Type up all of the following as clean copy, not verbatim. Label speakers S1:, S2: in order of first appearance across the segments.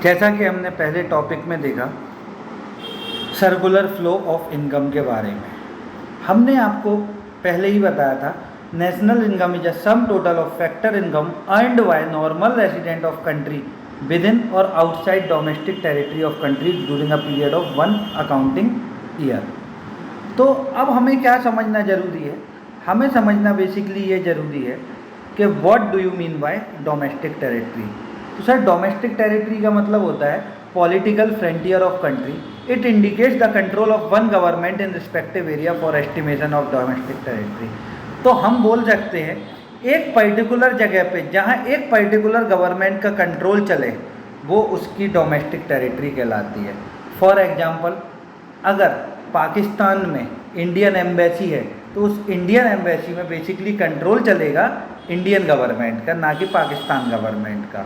S1: जैसा कि हमने पहले टॉपिक में देखा सर्कुलर फ्लो ऑफ इनकम के बारे में, हमने आपको पहले ही बताया था national income is a sum total of factor income earned by normal resident of country within और outside domestic territory of country during a period of 1 accounting year. तो अब हमें क्या समझना ज़रूरी है? हमें समझना बेसिकली ये ज़रूरी है कि what do you mean bye domestic territory. तो सर डोमेस्टिक टेरिटरी का मतलब होता है political frontier of country. It indicates the control of one government in respective area for estimation of domestic territory. तो हम बोल सकते हैं एक पर्टिकुलर जगह पे जहाँ एक पर्टिकुलर गवर्नमेंट का कंट्रोल चले वो उसकी डोमेस्टिक टेरिटरी कहलाती है। फॉर एग्जांपल अगर पाकिस्तान में इंडियन एम्बेसी है तो उस इंडियन एम्बेसी में बेसिकली कंट्रोल चलेगा इंडियन गवर्नमेंट का, ना कि पाकिस्तान गवर्नमेंट का।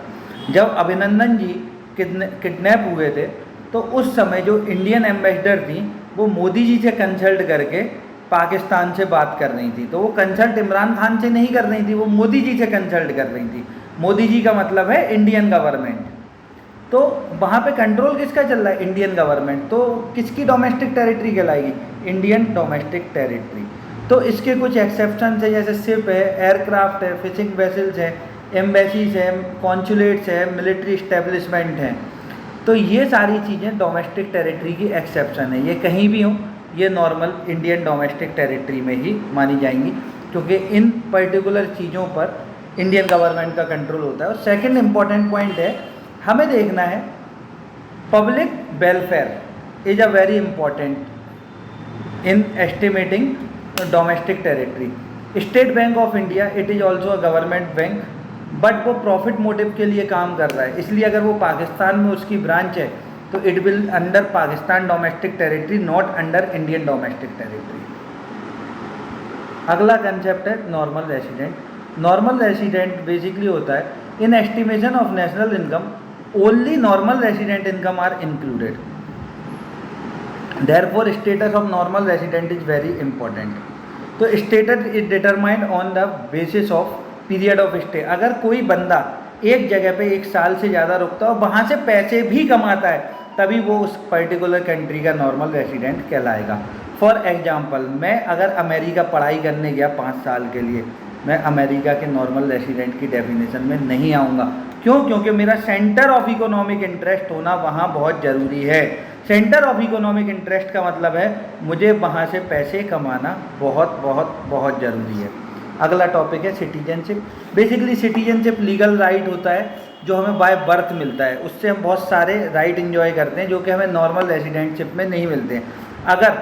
S1: जब अभिनंदन जी किडनैप हुए थे तो उस समय जो इंडियन एम्बेसडर थी वो मोदी जी से कंसल्ट करके पाकिस्तान से बात कर रही थी। तो वो कंसल्ट इमरान खान से नहीं कर रही थी, वो मोदी जी से कंसल्ट कर रही थी। मोदी जी का मतलब है इंडियन गवर्नमेंट। तो वहाँ पे कंट्रोल किसका चल रहा है? Indian government. तो किसकी डोमेस्टिक टेरिटरी कहलाएगी? Indian domestic territory. तो इसके कुछ एक्सेप्शन है, जैसे शिप है, एयरक्राफ्ट है, फिशिंग वेसल्स है, एम्बेसीज है, कॉन्सुलेट्स है, मिलिट्री इस्टेब्लिशमेंट हैं। तो ये सारी चीज़ें डोमेस्टिक टेरिटरी की एक्सेप्शन है। ये कहीं भी हों, ये नॉर्मल इंडियन डोमेस्टिक टेरिटरी में ही मानी जाएंगी, क्योंकि इन पर्टिकुलर चीज़ों पर इंडियन गवर्नमेंट का कंट्रोल होता है। और सेकंड इम्पॉर्टेंट पॉइंट है, हमें देखना है public welfare is a very important in estimating domestic territory. State bank of India it is also a government bank, but वो प्रॉफिट मोटिव के लिए काम कर रहा है, इसलिए अगर वो पाकिस्तान में उसकी ब्रांच है तो it will under Pakistan domestic territory, not under Indian domestic territory. अगला कंसेप्ट है normal resident. Normal resident basically होता है in estimation of national income only normal resident income are included, therefore status of normal resident is very important. तो status is determined on the basis of period of stay. अगर कोई बंदा एक जगह पे 1 साल से ज़्यादा रुकता है और वहाँ से पैसे भी कमाता है तभी वो उस पर्टिकुलर कंट्री का नॉर्मल रेसिडेंट कहलाएगा। फॉर एग्जांपल मैं अगर अमेरिका पढ़ाई करने गया 5 साल के लिए, मैं अमेरिका के नॉर्मल रेसिडेंट की डेफिनेशन में नहीं आऊँगा। क्यों? क्योंकि मेरा सेंटर ऑफ इकोनॉमिक इंटरेस्ट होना वहाँ बहुत ज़रूरी है। सेंटर ऑफ इकोनॉमिक इंटरेस्ट का मतलब है मुझे वहाँ से पैसे कमाना बहुत बहुत बहुत ज़रूरी है। अगला टॉपिक है citizenship. Basically citizenship legal right होता है जो हमें बाय बर्थ मिलता है, उससे हम बहुत सारे राइट एंजॉय करते हैं जो कि हमें नॉर्मल रेसिडेंटशिप में नहीं मिलते हैं। अगर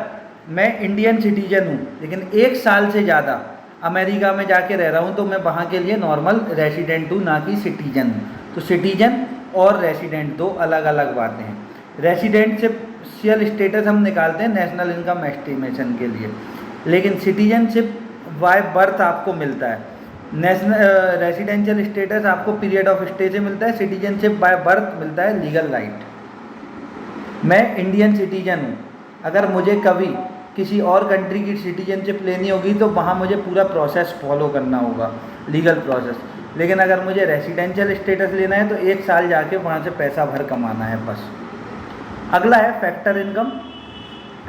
S1: मैं इंडियन सिटीजन हूँ लेकिन 1 साल से ज़्यादा अमेरिका में जाके रह रहा हूँ तो मैं वहाँ के लिए नॉर्मल रेसिडेंट हूँ, ना कि सिटीजन हूँ। तो सिटीजन और रेसिडेंट दो अलग अलग बातें हैं। रेसिडेंशियल स्टेटस हम निकालते हैं नेशनल इनकम एस्टिमेशन के लिए, लेकिन सिटीजनशिप बाय बर्थ आपको मिलता है। नेशनल रेसिडेंशियल स्टेटस आपको पीरियड ऑफ स्टे से मिलता है, सिटीजनशिप बाय बर्थ मिलता है लीगल राइट। मैं इंडियन सिटीजन हूँ, अगर मुझे कभी किसी और कंट्री की सिटीजनशिप लेनी होगी तो वहाँ मुझे पूरा प्रोसेस फॉलो करना होगा, लीगल प्रोसेस। लेकिन अगर मुझे रेसिडेंशियल स्टेटस लेना है तो 1 साल जाके वहाँ से पैसा भर कमाना है बस। अगला है factor income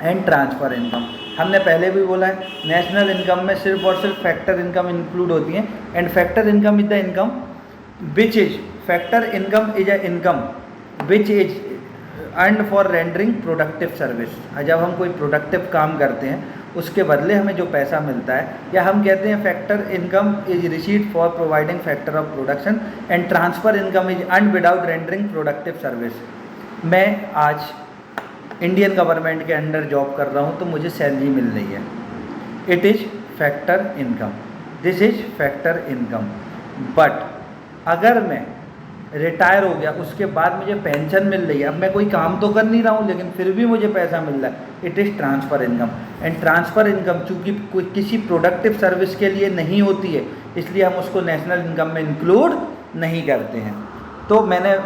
S1: and transfer income. हमने पहले भी बोला है नेशनल इनकम में सिर्फ और सिर्फ फैक्टर इनकम इंक्लूड होती हैं। And factor income is the income which is factor income is a income which is earned for rendering productive service. जब हम कोई प्रोडक्टिव काम करते हैं उसके बदले हमें जो पैसा मिलता है, या हम कहते हैं factor income is received for providing factor of production and transfer income is earned without rendering productive service. मैं आज इंडियन गवर्नमेंट के अंडर जॉब कर रहा हूँ तो मुझे सैलरी मिल रही है, it is factor income, this is factor income. But अगर मैं रिटायर हो गया उसके बाद मुझे पेंशन मिल रही है, अब मैं कोई काम तो कर नहीं रहा हूँ लेकिन फिर भी मुझे पैसा मिल रहा है, it is transfer income. And transfer income चूँकि कोई किसी प्रोडक्टिव सर्विस के लिए नहीं होती है इसलिए हम उसको नेशनल इनकम में इंक्लूड नहीं करते हैं। तो मैंने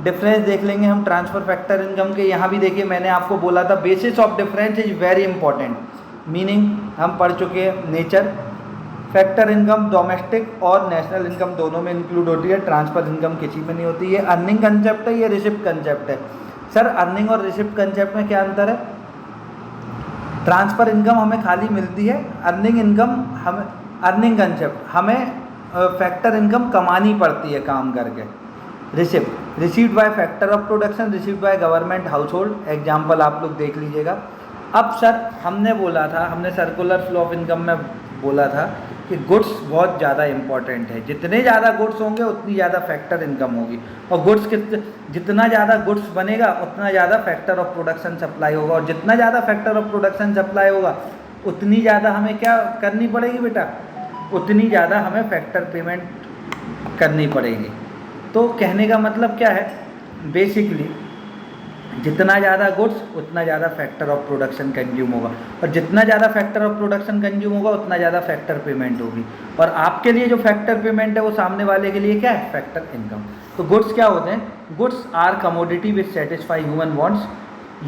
S1: डिफरेंस देख लेंगे हम ट्रांसफ़र फैक्टर इनकम के। यहाँ भी देखिए मैंने आपको बोला था basis of difference is very important, meaning हम पढ़ चुके हैं नेचर, फैक्टर इनकम डोमेस्टिक और नेशनल इनकम दोनों में इंक्लूड होती है, ट्रांसफ़र इनकम किसी में नहीं होती। ये अर्निंग कंसेप्ट है, ये रिसिप्ट कंसेप्ट है। सर अर्निंग और रिसिप्ट कंसेप्ट में क्या अंतर है? ट्रांसफ़र इनकम हमें खाली मिलती है, अर्निंग इनकम हमें, अर्निंग कंसेप्ट हमें फैक्टर इनकम कमानी पड़ती है काम करके। Receipt received by factor of production, received by government house hold. Example आप लोग देख लीजिएगा। अब सर हमने बोला था, हमने सर्कुलर फ्लो ऑफ इनकम में बोला था कि गुड्स बहुत ज़्यादा इंपॉर्टेंट है। जितने ज़्यादा गुड्स होंगे उतनी ज़्यादा फैक्टर इनकम होगी, और गुड्स जितना ज़्यादा गुड्स बनेगा उतना ज़्यादा फैक्टर ऑफ प्रोडक्शन सप्लाई होगा, और जितना ज़्यादा फैक्टर ऑफ प्रोडक्शन सप्लाई होगा उतनी ज़्यादा हमें क्या करनी पड़ेगी बेटा? उतनी ज़्यादा हमें फैक्टर पेमेंट करनी पड़ेगी। तो कहने का मतलब क्या है? बेसिकली जितना ज़्यादा गुड्स उतना ज़्यादा फैक्टर ऑफ प्रोडक्शन कंज्यूम होगा, और जितना ज़्यादा फैक्टर ऑफ प्रोडक्शन कंज्यूम होगा उतना ज़्यादा फैक्टर पेमेंट होगी। और आपके लिए जो फैक्टर पेमेंट है वो सामने वाले के लिए क्या है? Factor income. तो गुड्स क्या होते हैं? Goods are commodity which satisfy human wants.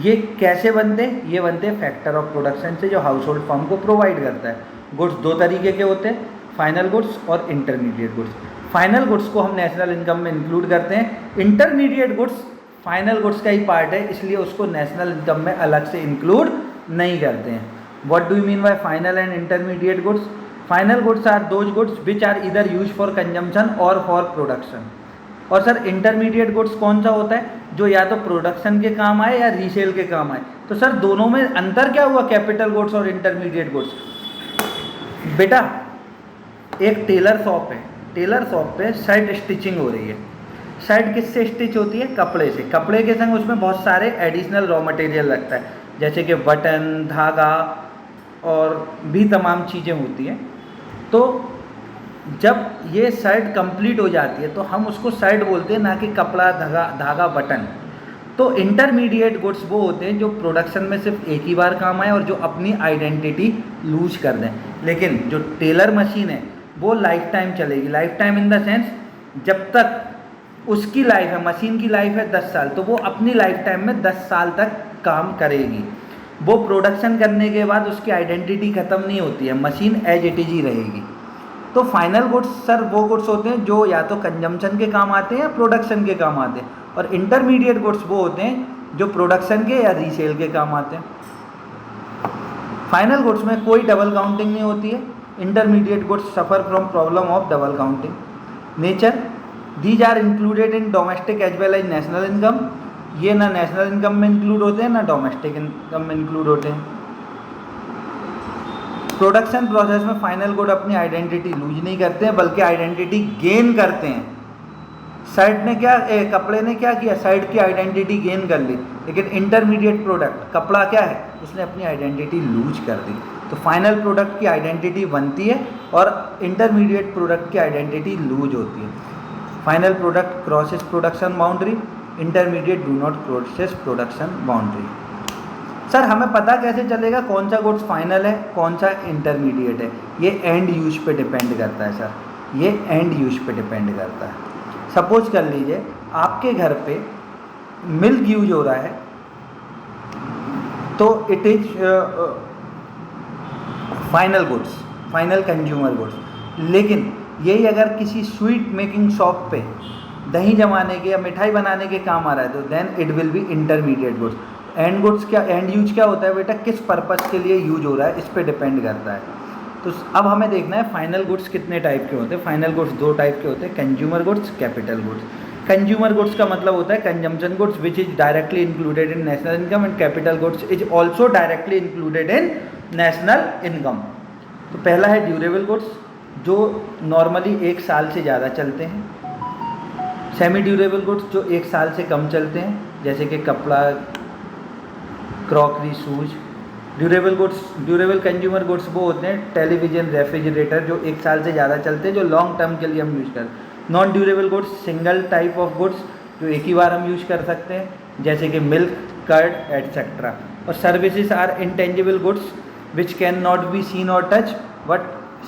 S1: ये कैसे बनते हैं? ये बनते हैं फैक्टर ऑफ प्रोडक्शन से, जो हाउस होल्ड फर्म को प्रोवाइड करता है। गुड्स दो तरीके के होते हैं, फाइनल गुड्स और इंटरमीडिएट गुड्स। फाइनल गुड्स को हम नेशनल इनकम में इंक्लूड करते हैं। इंटरमीडिएट गुड्स फाइनल गुड्स का ही पार्ट है, इसलिए उसको नेशनल इनकम में अलग से इंक्लूड नहीं करते हैं। What do you mean by final and intermediate goods? Final goods are those goods which are either use for consumption और फॉर प्रोडक्शन। और सर इंटरमीडिएट गुड्स कौन सा होता है? जो या तो प्रोडक्शन के काम आए या रीसेल के काम आए। तो सर दोनों में अंतर क्या हुआ, कैपिटल गुड्स और इंटरमीडिएट गुड्स? बेटा एक टेलर शॉप है, टेलर शॉप पे शर्ट स्टिचिंग हो रही है। शर्ट किससे स्टिच होती है? कपड़े से। कपड़े के संग उसमें बहुत सारे एडिशनल रॉ मटेरियल लगता है, जैसे कि बटन, धागा और भी तमाम चीज़ें होती हैं। तो जब ये शर्ट कंप्लीट हो जाती है तो हम उसको शर्ट बोलते हैं, ना कि कपड़ा, धागा, बटन। तो इंटरमीडिएट गुड्स वो होते हैं जो प्रोडक्शन में सिर्फ एक ही बार काम आए और जो अपनी आइडेंटिटी लूज कर दें। लेकिन जो टेलर मशीन है वो लाइफ टाइम चलेगी। Life time in the sense, जब तक उसकी लाइफ है, मशीन की लाइफ है 10 साल, तो वो अपनी लाइफ टाइम में 10 साल तक काम करेगी। वो प्रोडक्शन करने के बाद उसकी आइडेंटिटी ख़त्म नहीं होती है, मशीन एज इट इज ही रहेगी। तो फाइनल गुड्स सर वो गुड्स होते हैं जो या तो कंजम्पशन के काम आते हैं या प्रोडक्शन के काम आते हैं, और इंटरमीडिएट गुड्स वो होते हैं जो प्रोडक्शन के या रीसेल के काम आते हैं। फाइनल गुड्स में कोई डबल काउंटिंग नहीं होती है। Intermediate goods suffer from problem of double counting nature. These are included in domestic as well as national income. ये ना नेशनल इनकम में इंक्लूड होते हैं ना डोमेस्टिक इनकम में इंक्लूड होते हैं। प्रोडक्शन प्रोसेस में फाइनल गुड अपनी आइडेंटिटी लूज नहीं करते हैं, बल्कि आइडेंटिटी गेन करते हैं। शर्ट ने क्या, कपड़े ने क्या किया? शर्ट की आइडेंटिटी गेन कर ली। लेकिन इंटरमीडिएट प्रोडक्ट कपड़ा क्या है? उसने अपनी आइडेंटिटी लूज कर दी। तो फाइनल प्रोडक्ट की आइडेंटिटी बनती है और इंटरमीडिएट प्रोडक्ट की आइडेंटिटी लूज होती है। Final product crosses production boundary, intermediate do not crosses production boundary. Sir हमें पता कैसे चलेगा कौन सा गुड्स फाइनल है, कौन सा इंटरमीडिएट है? ये एंड यूज पे डिपेंड करता है सर, ये एंड यूज पे डिपेंड करता है। सपोज कर लीजिए आपके घर पे मिल्क यूज हो रहा है, तो it is final goods, final consumer goods. लेकिन यही अगर किसी स्वीट मेकिंग शॉप पे दही जमाने के या मिठाई बनाने के काम आ रहा है, तो then it will be intermediate goods. End goods क्या, एंड यूज क्या होता है बेटा? किस पर्पस के लिए यूज हो रहा है, इस पे डिपेंड करता है। तो अब हमें देखना है फाइनल गुड्स कितने टाइप के होते हैं। फाइनल गुड्स दो टाइप के होते हैं, consumer goods, capital goods. Consumer goods का मतलब होता है consumption goods which is directly included in national income, and capital goods is also directly included in national income. तो पहला है ड्यूरेबल गुड्स, जो नॉर्मली 1 साल से ज़्यादा चलते हैं। सेमी ड्यूरेबल गुड्स जो 1 साल से कम चलते हैं, जैसे कि कपड़ा, crockery, shoes. Durable goods, durable consumer goods वो होते हैं टेलीविज़न, रेफ्रिजरेटर, जो 1 साल से ज़्यादा चलते हैं, जो लॉन्ग टर्म के लिए हम यूज़ करते हैं। Non durable goods single type of goods, जो एक ही बार हम यूज़ कर सकते हैं, जैसे कि मिल्क, कर्ड एटसेट्रा। और services are intangible goods which can not be seen और touch but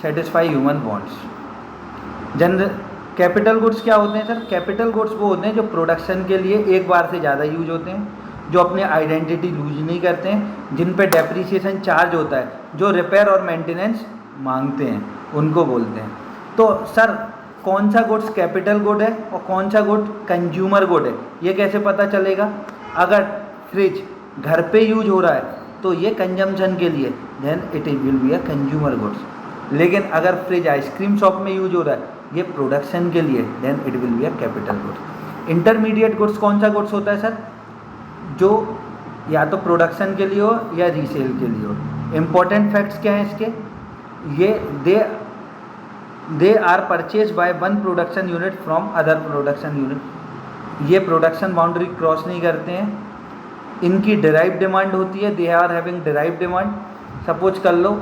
S1: satisfy human wants. General capital goods क्या होते हैं सर? कैपिटल गुड्स वो होते हैं जो प्रोडक्शन के लिए एक बार से ज़्यादा यूज होते हैं, जो अपने आइडेंटिटी लूज नहीं करते हैं, जिन पे डेप्रिसिएशन चार्ज होता है, जो रिपेयर और मेंटेनेंस मांगते हैं उनको बोलते हैं। तो सर कौन सा गुड्स कैपिटल गुड है और कौन सा गुड कंज्यूमर गुड है, ये कैसे पता चलेगा? अगर फ्रिज घर पे यूज हो रहा है तो ये कंजम्पशन के लिए, then it will be a consumer goods. लेकिन अगर फ्रिज आइसक्रीम शॉप में यूज हो रहा है, ये प्रोडक्शन के लिए, then it will be a capital goods. Intermediate goods कौन सा गुड्स होता है सर? जो या तो प्रोडक्शन के लिए हो या रीसेल के लिए हो। इंपॉर्टेंट फैक्ट्स क्या हैं इसके? ये they are purchase by one production unit from other production unit. ये प्रोडक्शन बाउंड्री क्रॉस नहीं करते हैं। इनकी डिराइव डिमांड होती है, they are having derive demand. Suppose कर लो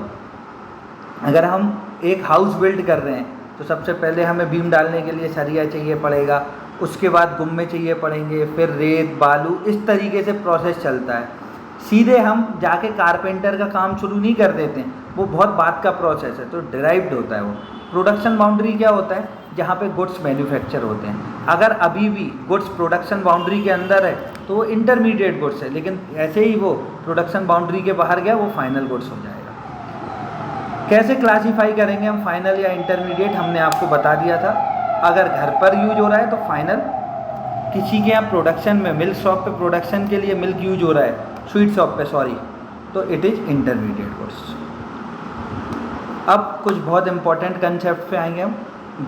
S1: अगर हम एक हाउस बिल्ड कर रहे हैं तो सबसे पहले हमें बीम डालने के लिए सरिया चाहिए पड़ेगा, उसके बाद गुम्मे चाहिए पड़ेंगे, फिर रेत बालू, इस तरीके से प्रोसेस चलता है। सीधे हम जाके कारपेंटर का काम शुरू नहीं कर देते हैं, वो बहुत बात का प्रोसेस है, तो डिराइव्ड होता है वो। प्रोडक्शन बाउंड्री क्या होता है? जहाँ पे गुड्स मैन्युफैक्चर होते हैं। अगर अभी भी गुड्स प्रोडक्शन बाउंड्री के अंदर है तो वो इंटरमीडिएट गुड्स है, लेकिन ऐसे ही वो प्रोडक्शन बाउंड्री के बाहर गया वो फाइनल गुड्स हो जाएगा। कैसे क्लासीफाई करेंगे हम फाइनल या इंटरमीडिएट? हमने आपको बता दिया था। अगर घर पर यूज हो रहा है तो फाइनल, किसी के यहाँ प्रोडक्शन में मिल्क शॉप पे प्रोडक्शन के लिए मिल्क यूज हो रहा है, स्वीट शॉप पे सॉरी, तो इट इज़ इंटरमीडिएट गुड्स। अब कुछ बहुत इंपॉर्टेंट कंसेप्ट पे आएंगे हम।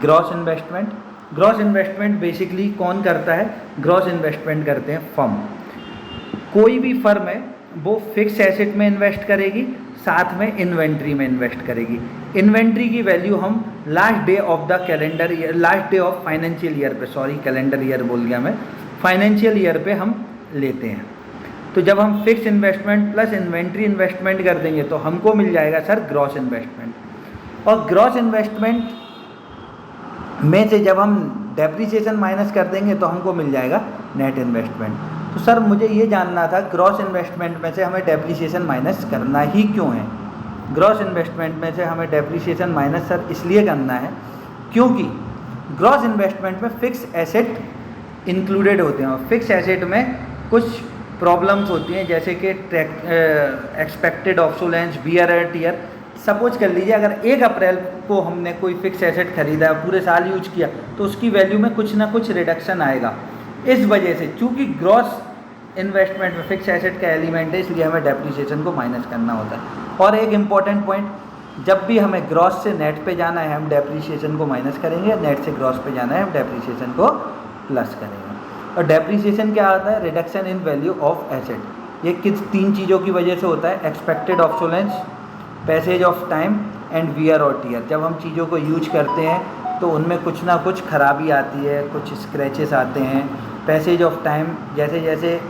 S1: Gross investment. Gross investment basically कौन करता है? ग्रॉस इन्वेस्टमेंट करते हैं फर्म। कोई भी फर्म है वो फिक्स एसेट में इन्वेस्ट करेगी, साथ में इन्वेंट्री में इन्वेस्ट करेगी। इन्वेंट्री की वैल्यू हम last day of the calendar year, last day of financial year पे, सॉरी कैलेंडर ईयर बोल गया मैं, फाइनेंशियल ईयर पे हम लेते हैं। तो जब हम fix investment plus inventory investment कर देंगे तो हमको मिल जाएगा सर ग्रॉस इन्वेस्टमेंट। और ग्रॉस इन्वेस्टमेंट में से जब हम डेप्रिसिएशन माइनस कर देंगे तो हमको मिल जाएगा नेट इन्वेस्टमेंट। तो सर मुझे ये जानना था ग्रॉस इन्वेस्टमेंट में से हमें डेप्रिसिएशन माइनस करना ही क्यों है? ग्रॉस इन्वेस्टमेंट में से हमें डेप्रिसिएशन माइनस सर इसलिए करना है क्योंकि ग्रॉस इन्वेस्टमेंट में फिक्स एसेट इंक्लूडेड होते हैं और फिक्स एसेट में कुछ प्रॉब्लम्स होती हैं, जैसे कि expected obsolescence, wear and tear. Suppose कर लीजिए अगर 1 अप्रैल को हमने कोई फिक्स एसेट खरीदा है, पूरे साल यूज किया, तो उसकी वैल्यू में कुछ ना कुछ रिडक्शन आएगा। इस वजह से चूंकि ग्रॉस इन्वेस्टमेंट में फिक्स एसेट का एलिमेंट है, इसलिए हमें डेप्रिसिएशन को माइनस करना होता है। और एक इम्पॉर्टेंट पॉइंट, जब भी हमें ग्रॉस से नेट पे जाना है हम डेप्रिसिएशन को माइनस करेंगे, नेट से ग्रॉस पे जाना है हम डेप्रिसिएशन को प्लस करेंगे। और डेप्रिसिएशन क्या आता है? Reduction in value of asset. ये किस 3 चीज़ों की वजह से होता है? Expected obsolescence, passage of time and wear और टियर। जब हम चीज़ों को यूज करते हैं तो उनमें कुछ ना कुछ खराबी आती है, कुछ स्क्रैचेस आते हैं। पैसेज ऑफ टाइम, जैसे जैसे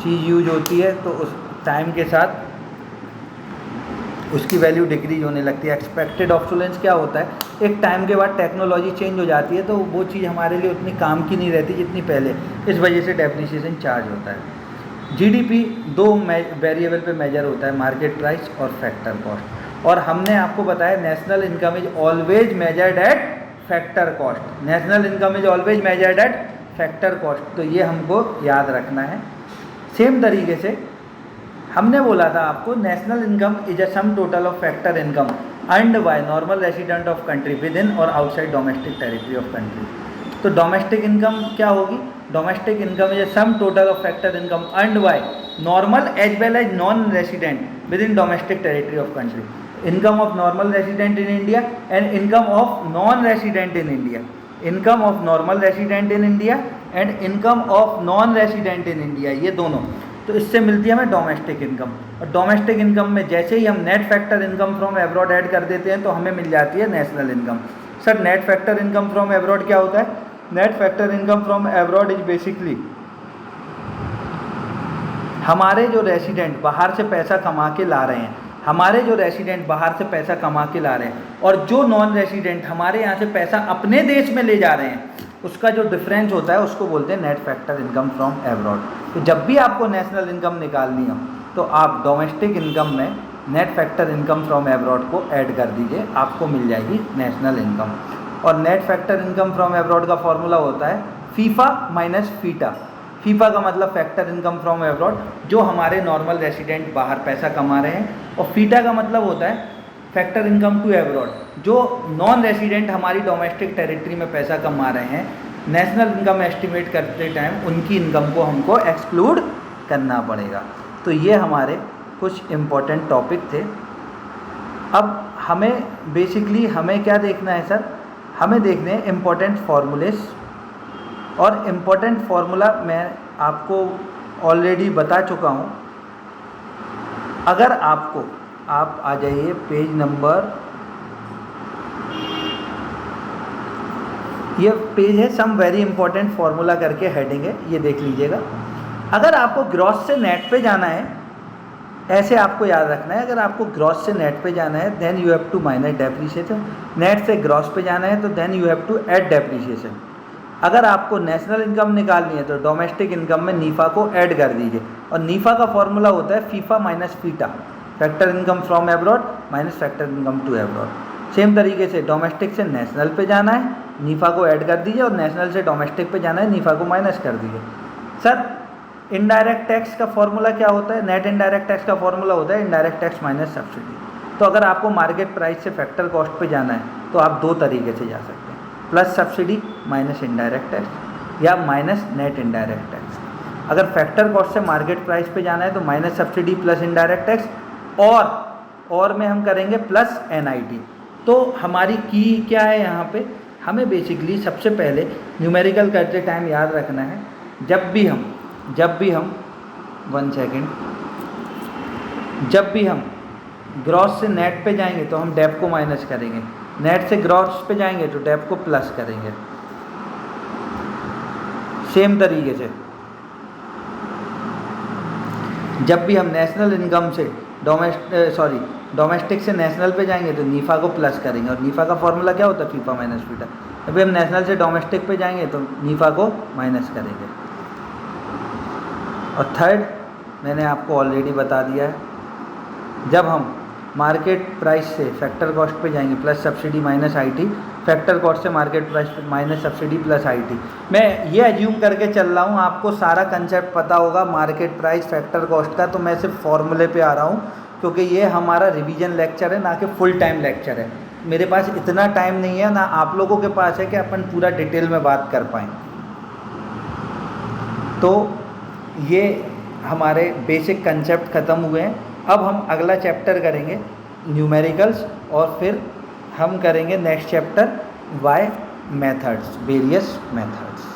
S1: चीज़ यूज होती है तो उस टाइम के साथ उसकी वैल्यू डिक्रीज होने लगती है। एक्सपेक्टेड ऑब्सोलेंस क्या होता है? एक टाइम के बाद टेक्नोलॉजी चेंज हो जाती है तो वो चीज़ हमारे लिए उतनी काम की नहीं रहती जितनी पहले, इस वजह से डेप्रिसिएशन चार्ज होता है। जीडीपी 2 वेरिएबल पे मेजर होता है, मार्केट प्राइस और फैक्टर कॉस्ट। और हमने आपको बताया national income is always measured eight factor cost. National income is always measured eight factor cost, तो ये हमको याद रखना है। सेम तरीके से हमने बोला था आपको national income is a sum total of factor income earned by normal resident of country within और outside domestic territory of country. तो डोमेस्टिक इनकम क्या होगी? Domestic income is a sum total of factor income earned by normal as well as non resident within domestic territory of country. Income of normal resident in India and income of non resident in India. Income of normal resident in India and income of non resident in India, ये दोनों। तो इससे मिलती है हमें domestic income. और domestic income में जैसे ही हम net factor income from abroad add कर देते हैं तो हमें मिल जाती है national income. Sir net factor income from abroad क्या होता है? Net factor income from abroad is basically हमारे जो रेसिडेंट बाहर से पैसा कमा के ला रहे हैं, हमारे जो रेसिडेंट बाहर से पैसा कमा के ला रहे हैं और जो नॉन रेसिडेंट हमारे यहाँ से पैसा अपने देश में ले जा रहे हैं, उसका जो डिफरेंस होता है उसको बोलते हैं net factor income from abroad. तो जब भी आपको नेशनल इनकम निकालनी हो तो आप डोमेस्टिक इनकम में net factor income from abroad को ऐड कर दीजिए, आपको मिल जाएगी नेशनल इनकम। और net factor income from abroad का फॉर्मूला होता है फीफा माइनस फीटा। फीफा का मतलब फैक्टर इनकम फ्रॉम एब्रॉड, जो हमारे नॉर्मल रेसिडेंट बाहर पैसा कमा रहे हैं, और फीटा का मतलब होता है फैक्टर इनकम टू एब्रॉड, जो नॉन रेसिडेंट हमारी डोमेस्टिक टेरिटरी में पैसा कमा रहे हैं, नेशनल इनकम एस्टिमेट करते टाइम उनकी इनकम को हमको एक्सक्लूड करना पड़ेगा। तो ये हमारे कुछ इम्पोर्टेंट टॉपिक थे। अब हमें बेसिकली हमें क्या देखना है सर, हमें देखने हैं इम्पोर्टेंट फार्मूलेस, और इम्पोर्टेंट फार्मूला मैं आपको ऑलरेडी बता चुका हूँ। अगर आपको, आप आ जाइए पेज नंबर, ये पेज है सम वेरी इंपॉर्टेंट फार्मूला करके हेडिंग है, ये देख लीजिएगा। अगर आपको ग्रॉस से नेट पे जाना है, ऐसे आपको याद रखना है, अगर आपको ग्रॉस से नेट पे जाना है then you have to minus depreciation, net से ग्रॉस पे जाना है तो then you have to add depreciation. अगर आपको नेशनल इनकम निकालनी है तो डोमेस्टिक इनकम में नीफा को ऐड कर दीजिए, और नीफा का फॉर्मूला होता है FIFA minus FITA, factor income from abroad minus factor income to abroad. Same तरीके से डोमेस्टिक से नेशनल पे जाना है, नीफा को ऐड कर दीजिए, और नेशनल से डोमेस्टिक पे जाना है, नीफा को माइनस कर दीजिए। सर इनडायरेक्ट टैक्स का फॉर्मूला क्या होता है? नेट इनडायरेक्ट टैक्स का फॉर्मूला होता है इनडायरेक्ट टैक्स माइनस सब्सिडी। तो अगर आपको मार्केट प्राइस से फैक्टर कॉस्ट पे जाना है तो आप दो तरीके से जा सकते हैं, plus subsidy minus indirect tax, या माइनस नेट इनडायरेक्ट टैक्स। अगर फैक्टर कॉस्ट से मार्केट प्राइस पे जाना है तो minus subsidy plus indirect tax, और में हम करेंगे प्लस NIT। तो हमारी की क्या है यहाँ पे, हमें बेसिकली सबसे पहले न्यूमेरिकल करते टाइम याद रखना है, जब भी हम जब भी हम ग्रॉस से नेट पे जाएंगे तो हम डेप को माइनस करेंगे, नेट से ग्रॉस पे जाएंगे तो डेप को प्लस करेंगे। सेम तरीके से जब भी हम नेशनल इनकम से डोमेस्टिक से नेशनल पे जाएंगे तो नीफा को प्लस करेंगे, और नीफा का फॉर्मूला क्या होता है? FIFA minus FITA. अभी हम नेशनल से डोमेस्टिक पे जाएंगे तो नीफा को माइनस करेंगे। और थर्ड मैंने आपको ऑलरेडी बता दिया है, जब हम मार्केट प्राइस से फैक्टर कॉस्ट पे जाएंगे plus subsidy minus IT, factor cost से मार्केट प्राइस पे माइनस सब्सिडी प्लस IT। मैं ये एज्यूम करके चल रहा हूँ आपको सारा कंसेप्ट पता होगा मार्केट प्राइस फैक्टर कॉस्ट का, तो मैं सिर्फ फॉर्मूले पे आ रहा हूँ क्योंकि ये हमारा रिवीजन लेक्चर है, ना कि फुल टाइम लेक्चर है। मेरे पास इतना टाइम नहीं है, ना आप लोगों के पास है कि अपन पूरा डिटेल में बात कर पाएँ। तो ये हमारे बेसिक कंसेप्ट ख़त्म हुए हैं। अब हम अगला चैप्टर करेंगे न्यूमेरिकल्स, और फिर हम करेंगे next chapter Y methods, various methods.